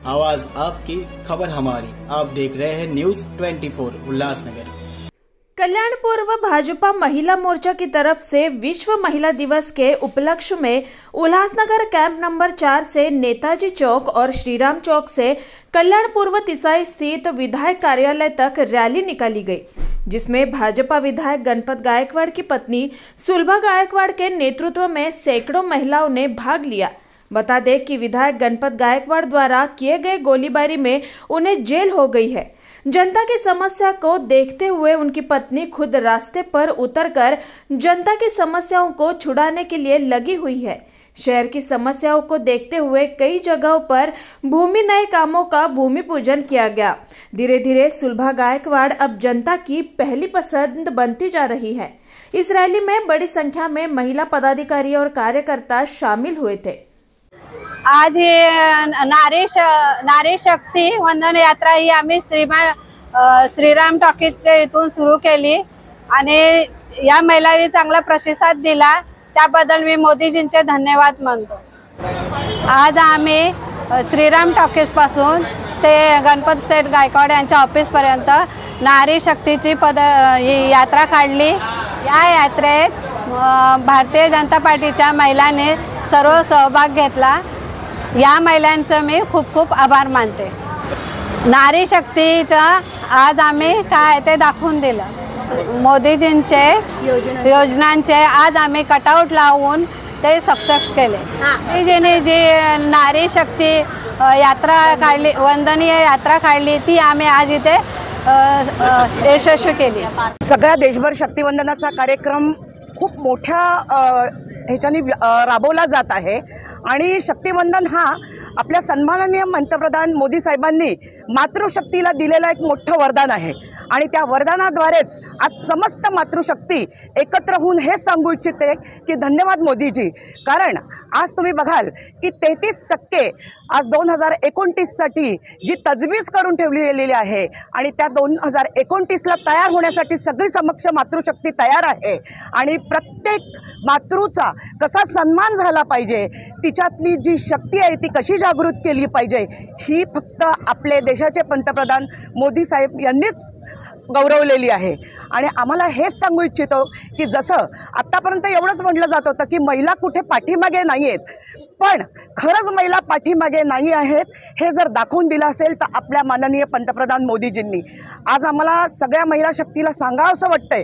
आवाज आपकी, खबर हमारी। आप देख रहे हैं न्यूज 24 उल्लासनगर। कल्याणपुर व भाजपा महिला मोर्चा की तरफ से विश्व महिला दिवस के उपलक्ष्य में उल्लासनगर कैंप नंबर 4 से नेताजी चौक और श्रीराम चौक से कल्याणपुर व तिसाई स्थित विधायक कार्यालय तक रैली निकाली गई, जिसमें भाजपा विधायक गणपत गायकवाड़ की पत्नी सुलभा गायकवाड़ के नेतृत्व में सैकड़ों महिलाओं ने भाग लिया। बता दें कि विधायक गणपत गायकवाड़ द्वारा किए गए गोलीबारी में उन्हें जेल हो गई है। जनता की समस्या को देखते हुए उनकी पत्नी खुद रास्ते पर उतरकर जनता की समस्याओं को छुड़ाने के लिए लगी हुई है। शहर की समस्याओं को देखते हुए कई जगहों पर भूमि नए कामों का भूमि पूजन किया गया। धीरे धीरे सुलभा गायकवाड़ अब जनता की पहली पसंद बनती जा रही है। इस रैली में बड़ी संख्या में महिला पदाधिकारी और कार्यकर्ता शामिल हुए थे। आज नारी शक्ती वंदन यात्रा ही आम्ही श्रीराम टॉकीजच्या इथून सुरू केली आणि या महिलांनी चांगला प्रतिसाद दिला, त्याबद्दल मी मोदीजींचे धन्यवाद मानतो। आज आम्ही श्रीराम टॉकीज पासून ते गणपत सेठ गायकवाड यांच्या ऑफिस पर्यंत नारी शक्तीची यात्रा काढली। या यात्रेत भारतीय जनता पार्टीच्या महिलांनी सर्व सहभाग घेतला। या महिलांचं मी खूप खूप आभार मानते। नारी शक्तीचा आज आम्ही काय ते दाखवून दिलं। मोदीजींचे योजनांचे आज आम्ही कटआउट लावून ते सक्सेस केले। मोदीजींनी जी नारी शक्ती यात्रा काढली, वंदनीय यात्रा काढली, ती आम्ही आज इथे यशस्वी केली। सगळ्या देशभर शक्तिवंदनाचा कार्यक्रम खूप मोठ्या ह्याच्याने राबवला जात आहे आणि शक्तिवंदन हा आपल्या सन्माननीय पंतप्रधान मोदी साहेबांनी मातृशक्तीला दिलेला एक मोठं वरदान आहे आणि त्या वरदानाद्वारेच आज समस्त मातृशक्ती एकत्र होऊन हे सांगू इच्छिते की धन्यवाद मोदीजी। कारण आज तुम्ही बघाल की 33% आज 2029 साठी जी तजवीज करून ठेवलेली आहे आणि त्या 2029ला तयार होण्यासाठी सगळी समक्ष मातृशक्ती तयार आहे आणि प्रत्येक मातृचा कसा सन्मान झाला पाहिजे, तिच्यातली जी शक्ती आहे ती कशी जागृत केली पाहिजे, ही फक्त आपले देशाचे पंतप्रधान मोदी साहेब यांनीच गौरवलेली आहे। आणि आम्हाला हेच सांगू इच्छितो की जसं आतापर्यंत एवढंच म्हटलं जात होतं की महिला कुठे पाठीमागे नाही आहेत, पण खरंच महिला पाठीमागे नाही आहेत हे जर दाखवून दिलं असेल तर आपल्या माननीय पंतप्रधान मोदीजींनी। आज आम्हाला सगळ्या महिला शक्तीला सांगावंसं वाटतंय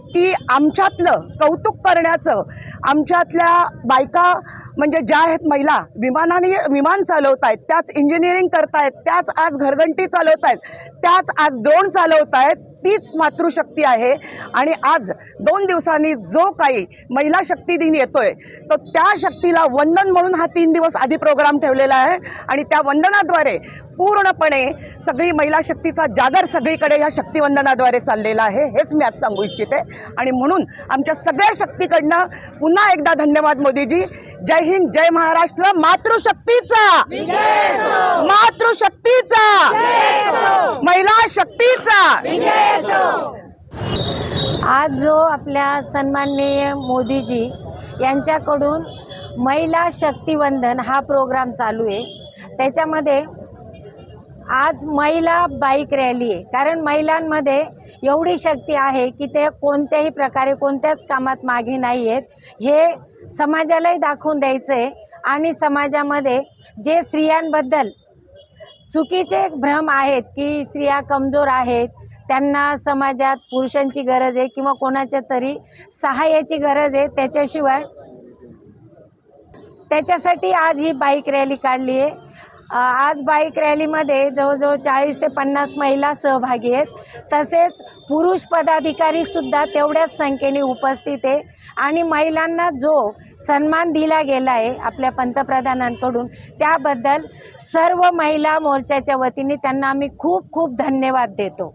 की आमच्यातलं कौतुक करण्याचं, आमच्यातल्या बायका म्हणजे ज्या आहेत महिला विमान चालवत आहेत, त्याच इंजिनिअरिंग करतायत, त्याच आज घरघंटी चालवत आहेत, त्याच आज ड्रोन चालवत आहेत, तीच मातृशक्ती आहे। आणि आज 2 दिवसांनी जो काही महिला शक्ती दिन येतोय तो त्या शक्तीला वंदन म्हणून हा 3 दिवस आधी प्रोग्राम ठेवलेला आहे आणि त्या वंदनाद्वारे पूर्णपणे सगळी महिला शक्तीचा जागर सगळीकडे या शक्तिवंदनाद्वारे चाललेला आहे, हेच मी आज सांगू इच्छिते। आणि म्हणून आमच्या सगळ्या शक्तीकडनं पुन्हा एकदा धन्यवाद मोदीजी। जय हिंद, जय महाराष्ट्र। मातृशक्तीचा, मातृशक्तीचा, महिला शक्तीचा। आज जो आपल्या सन्माननीय मोदीजी यांच्याकडून महिला शक्तिवंदन हा प्रोग्राम चालू आहे, त्याच्यामध्ये आज महिला बाईक रॅली आहे। कारण महिलांमध्ये एवढी शक्ती आहे की ते कोणत्याही प्रकारे कोणत्याच कामात मागे नाही आहेत, हे समाजालाही दाखवून द्यायचं आहे। आणि समाजामध्ये जे स्त्रियांबद्दल चुकीचे भ्रम आहेत की स्त्रिया कमजोर आहेत, त्यांना समाजात पुरुषांची गरज आहे किंवा कोणाच्या तरी सहाय्याची गरज आहे, त्याच्यासाठी आज ही बाईक रॅली काढली आहे। आज बाईक रॅलीमध्ये जवळजवळ 40 ते 50 महिला सहभागी आहेत, तसेच पुरुष पदाधिकारी सुद्धा तेवढ्याच संख्येने उपस्थित आहे। आणि महिलांना जो सन्मान दिला गेला आहे आपल्या पंतप्रधानांकडून, त्याबद्दल सर्व महिला मोर्चाच्या वतीने त्यांना आम्ही खूप खूप धन्यवाद देतो।